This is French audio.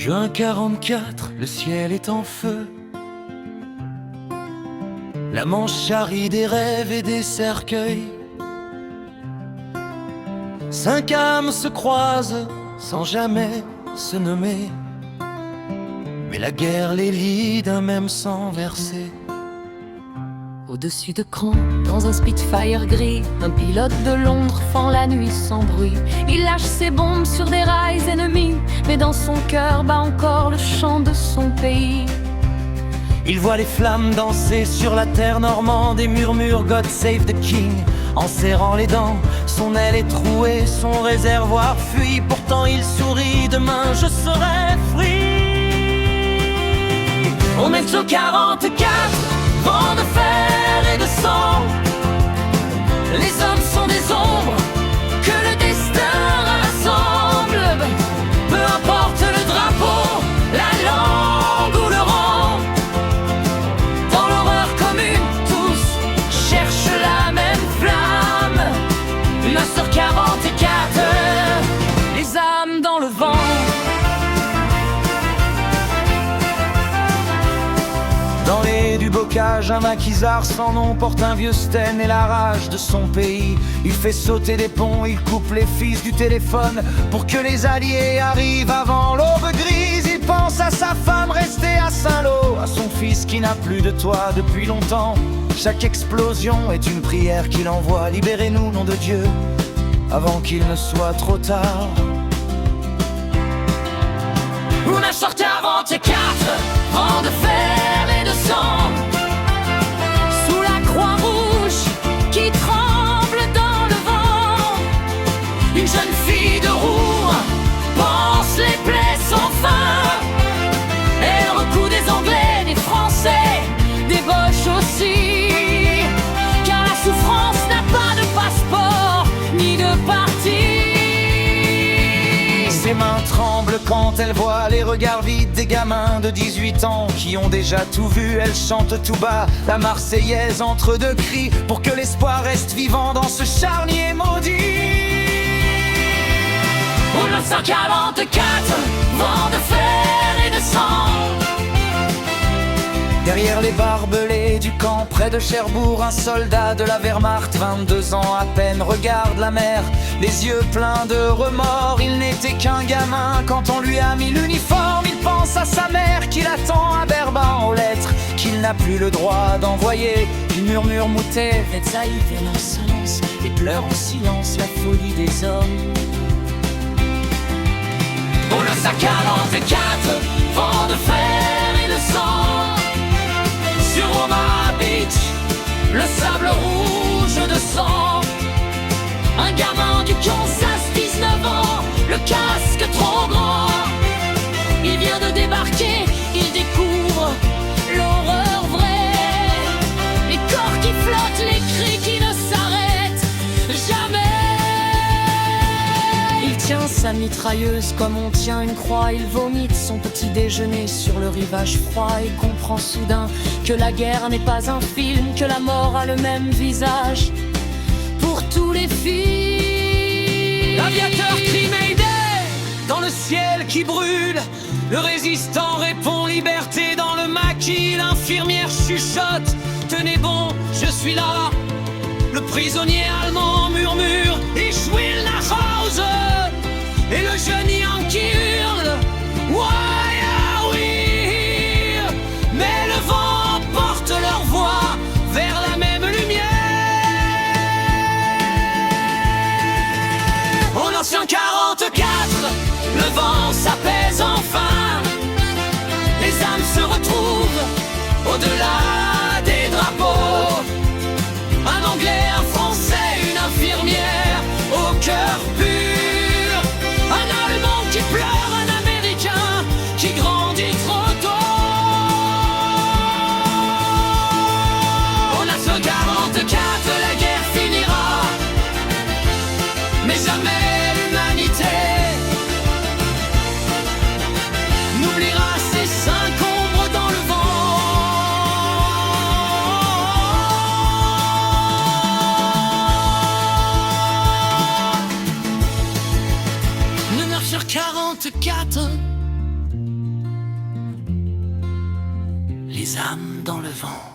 Juin 44, le ciel est en feu. La Manche charrie des rêves et des cercueils. 5 âmes se croisent sans jamais se nommer, mais la guerre les lie d'un même sang versé. Au-dessus de Caen, dans un Spitfire gris, un pilote de Londres fend la nuit sans bruit. Il lâche ses bombes sur des rails ennemis, mais dans son cœur bat encore le chant de son pays. Il voit les flammes danser sur la terre normande et murmure God save the King. En serrant les dents, son aile est trouée, son réservoir fuit. Pourtant il sourit, demain je serai free. On est au 44, vent de fer et de sang. Les hommes sont des ombres que le destin rassemble. Peu importe le drapeau, la langue ou le rang, dans l'horreur commune, tous cherchent la même flamme. 1944, les âmes dans le vent. Dans les du bocage, un maquisard sans nom porte un vieux Sten et la rage de son pays. Il fait sauter des ponts, il coupe les fils du téléphone pour que les alliés arrivent avant l'aube grise. Il pense à sa femme restée à Saint-Lô, à son fils qui n'a plus de toit depuis longtemps. Chaque explosion est une prière qu'il envoie. Libérez-nous, nom de Dieu, avant qu'il ne soit trop tard. On a sorti avant tes 4 vents de fer et de sang, sous la croix rouge qui tremble dans le vent. Une jeune fille de Rouen pense les plaies sans fin. Elle recoue des Anglais, des Français, des Boches aussi, car la souffrance n'a pas de passeport ni de parti. Ses mains tremblent quand elle voit les regards vides des gamins de 18 ans qui ont déjà tout vu. Elle chante tout bas la Marseillaise entre deux cris pour que l'espoir reste vivant dans ce charnier maudit. 1944, vent de fer et de sang. Derrière les barbelés du camp près de Cherbourg, un soldat de la Wehrmacht, 22 ans à peine, regarde la mer, les yeux pleins de remords. Il n'était qu'un gamin quand on lui a mis l'uniforme. Il pense à sa mère qui l'attend à Berlin aux lettres qu'il n'a plus le droit d'envoyer. Il murmure mouté, faites haït et l'insolence, et pleure en silence la folie des hommes. 1944, vent de fer et de sang. Sur Omaha Beach, le sable rouge de sang. Un gamin du Kansas, 19 ans, le casque trop grand. Il vient de débarquer, il découvre l'horreur vraie. Les corps qui flottent, les cris qui ne s'arrêtent jamais. Il tient sa mitrailleuse comme on tient une croix. Il vomite son petit déjeuner sur le rivage froid et comprend soudain que la guerre n'est pas un film, que la mort a le même visage pour tous les filles. L'aviateur crie Mayday dans le ciel qui brûle. Le résistant répond liberté dans le maquis. L'infirmière chuchote, tenez bon, je suis là. Le prisonnier allemand murmure, Ich will nach Hause. Et le jeune Yankee hurle, Why are we here? Mais le vent porte leur voix vers la même lumière. En ancien 44, le vent s'apaise enfin. Les âmes se retrouvent au-delà des drapeaux. Un Anglais, un Français, une infirmière au cœur pur. Un Allemand qui pleure, un Américain qui grandit trop tôt. On a ce 44, la guerre finira, mais jamais l'humanité n'oubliera ces 5 ombres dans le vent. Sur 44, des âmes dans le vent.